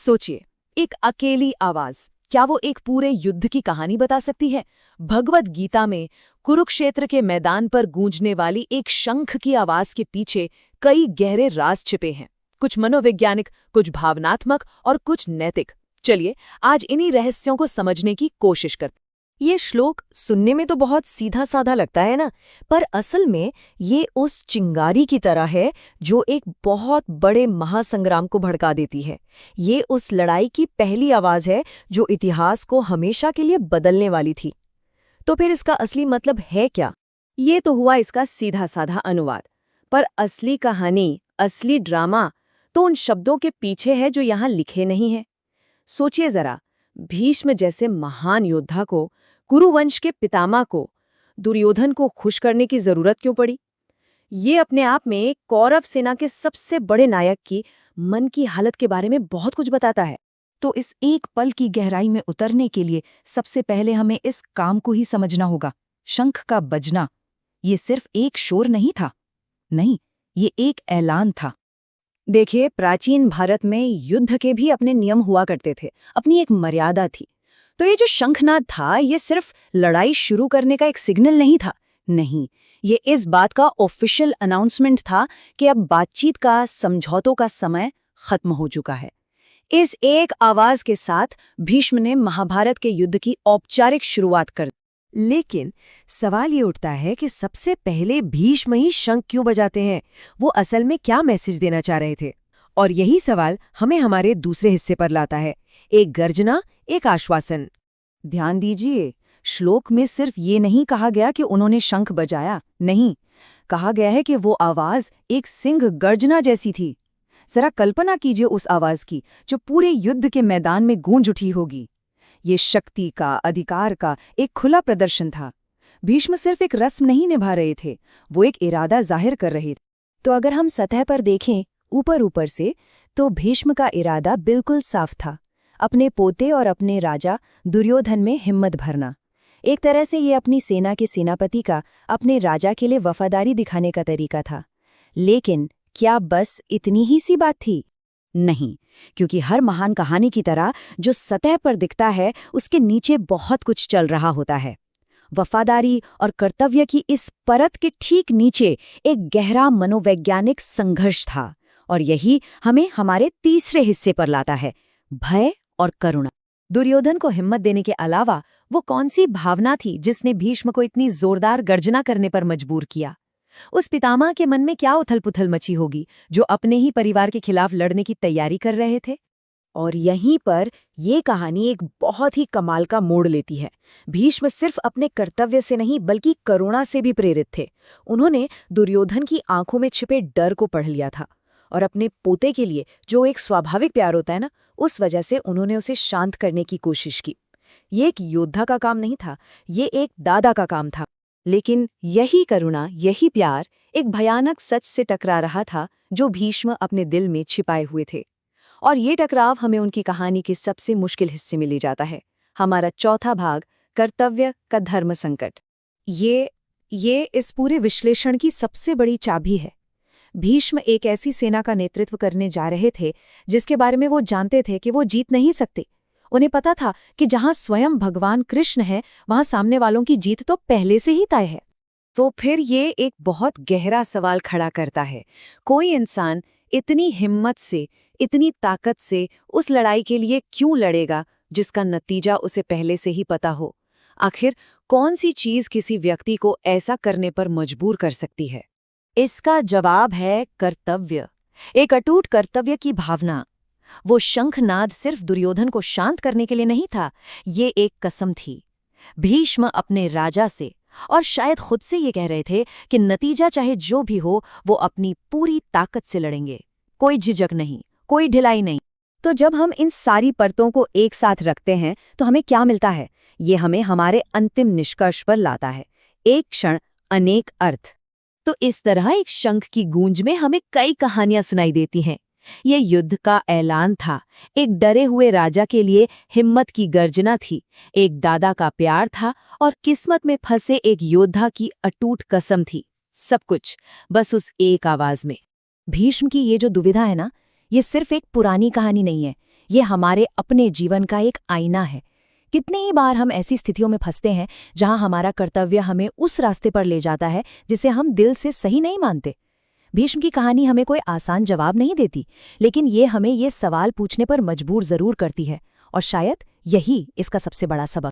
सोचिए, एक अकेली आवाज, क्या वो एक पूरे युद्ध की कहानी बता सकती है? भगवद गीता में कुरुक्षेत्र के मैदान पर गूंजने वाली एक शंख की आवाज के पीछे कई गहरे राज छिपे हैं। कुछ मनोवैज्ञानिक, कुछ भावनात्मक और कुछ नैतिक। चलिए आज इन्हीं रहस्यों को समझने की कोशिश करते। ये श्लोक सुनने में तो बहुत सीधा साधा लगता है ना, पर असल में ये उस चिंगारी की तरह है जो एक बहुत बड़े महासंग्राम को भड़का देती है। ये उस लड़ाई की पहली आवाज है जो इतिहास को हमेशा के लिए बदलने वाली थी। तो फिर इसका असली मतलब है क्या? ये तो हुआ इसका सीधा साधा अनुवाद, पर असली कहानी, असली ड्रामा तो उन शब्दों के पीछे है जो यहाँ लिखे नहीं हैं। सोचिए जरा, भीष्म जैसे महान योद्धा को, कुरुवंश के पितामह को, दुर्योधन को खुश करने की जरूरत क्यों पड़ी? ये अपने आप में कौरव सेना के सबसे बड़े नायक की मन की हालत के बारे में बहुत कुछ बताता है। तो इस एक पल की गहराई में उतरने के लिए सबसे पहले हमें इस काम को ही समझना होगा। शंख का बजना, ये सिर्फ एक शोर नहीं था। नहीं, ये एक ऐलान था। देखिए, प्राचीन भारत में युद्ध के भी अपने नियम हुआ करते थे, अपनी एक मर्यादा थी। तो ये जो शंखनाद था, ये सिर्फ लड़ाई शुरू करने का एक सिग्नल नहीं था। नहीं, ये इस बात का ऑफिशियल अनाउंसमेंट था कि अब बातचीत का, समझौतों का समय खत्म हो चुका है। इस एक आवाज के साथ भीष्म ने महाभारत के युद्ध की औपचारिक शुरुआत कर। लेकिन सवाल ये उठता है कि सबसे पहले भीष्म ही शंख क्यों बजाते हैं? वो असल में क्या मैसेज देना चाह रहे थे? और यही सवाल हमें हमारे दूसरे हिस्से पर लाता है, एक गर्जना, एक आश्वासन। ध्यान दीजिए, श्लोक में सिर्फ ये नहीं कहा गया कि उन्होंने शंख बजाया। नहीं, कहा गया है कि वो आवाज एक सिंह गर्जना जैसी थी। जरा कल्पना कीजिए उस आवाज की जो पूरे युद्ध के मैदान में गूंज उठी होगी। ये शक्ति का, अधिकार का एक खुला प्रदर्शन था। भीष्म सिर्फ एक रस्म नहीं निभा रहे थे, वो एक इरादा जाहिर कर रहे थे। तो अगर हम सतह पर देखें, ऊपर ऊपर से, तो भीष्म का इरादा बिल्कुल साफ था, अपने पोते और अपने राजा दुर्योधन में हिम्मत भरना। एक तरह से ये अपनी सेना के सेनापति का अपने राजा के लिए वफादारी दिखाने का तरीका था। लेकिन क्या बस इतनी ही सी बात थी? नहीं, क्योंकि हर महान कहानी की तरह जो सतह पर दिखता है उसके नीचे बहुत कुछ चल रहा होता है। वफादारी और कर्तव्य की इस परत के ठीक नीचे एक गहरा मनोवैज्ञानिक संघर्ष था, और यही हमें हमारे तीसरे हिस्से पर लाता है, भय और करुणा। दुर्योधन को हिम्मत देने के अलावा वो कौन सी भावना थी जिसने भीष्म को इतनी जोरदार गर्जना करने पर मजबूर किया? उस पितामह के मन में क्या उथल-पुथल मची होगी जो अपने ही परिवार के खिलाफ लड़ने की तैयारी कर रहे थे? और यहीं पर ये कहानी एक बहुत ही कमाल का मोड़ लेती है। भीष्म सिर्फ अपने कर्तव्य से नहीं बल्कि करुणा से भी प्रेरित थे। उन्होंने दुर्योधन की आंखों में छिपे डर को पढ़ लिया था, और अपने पोते के लिए जो एक स्वाभाविक प्यार होता है ना, उस वजह से उन्होंने उसे शांत करने की कोशिश की। ये एक योद्धा का काम नहीं था, ये एक दादा का काम था। लेकिन यही करुणा, यही प्यार एक भयानक सच से टकरा रहा था जो भीष्म अपने दिल में छिपाए हुए थे। और ये टकराव हमें उनकी कहानी के सबसे मुश्किल हिस्से में ले जाता है, हमारा चौथा भाग, कर्तव्य का धर्म संकट। ये इस पूरे विश्लेषण की सबसे बड़ी चाबी है। भीष्म एक ऐसी सेना का नेतृत्व करने जा रहे थे जिसके बारे में वो जानते थे कि वो जीत नहीं सकते। उन्हें पता था कि जहां स्वयं भगवान कृष्ण है, वहां सामने वालों की जीत तो पहले से ही तय है। तो फिर ये एक बहुत गहरा सवाल खड़ा करता है, कोई इंसान इतनी हिम्मत से, इतनी ताकत से उस लड़ाई के लिए क्यों लड़ेगा जिसका नतीजा उसे पहले से ही पता हो? आखिर कौन सी चीज किसी व्यक्ति को ऐसा करने पर मजबूर कर सकती है? इसका जवाब है कर्तव्य, एक अटूट कर्तव्य की भावना। वो शंखनाद सिर्फ दुर्योधन को शांत करने के लिए नहीं था, ये एक कसम थी। भीष्म अपने राजा से और शायद खुद से ये कह रहे थे कि नतीजा चाहे जो भी हो, वो अपनी पूरी ताकत से लड़ेंगे, कोई झिझक नहीं, कोई ढिलाई नहीं। तो जब हम इन सारी परतों को एक साथ रखते हैं तो हमें क्या मिलता है? ये हमें हमारे अंतिम निष्कर्ष पर लाता है, एक क्षण अनेक अर्थ। तो इस तरह एक शंख की गूंज में हमें कई कहानियां सुनाई देती हैं। ये युद्ध का ऐलान था, एक डरे हुए राजा के लिए हिम्मत की गर्जना थी, एक दादा का प्यार था, और किस्मत में फंसे एक योद्धा की अटूट कसम थी। सब कुछ बस उस एक आवाज में। भीष्म की ये जो दुविधा है ना, ये सिर्फ एक पुरानी कहानी नहीं है, ये हमारे अपने जीवन का एक आईना है। कितनी ही बार हम ऐसी स्थितियों में फंसते हैं जहां हमारा कर्तव्य हमें उस रास्ते पर ले जाता है जिसे हम दिल से सही नहीं मानते। भीष्म की कहानी हमें कोई आसान जवाब नहीं देती, लेकिन ये हमें ये सवाल पूछने पर मजबूर जरूर करती है, और शायद यही इसका सबसे बड़ा सबक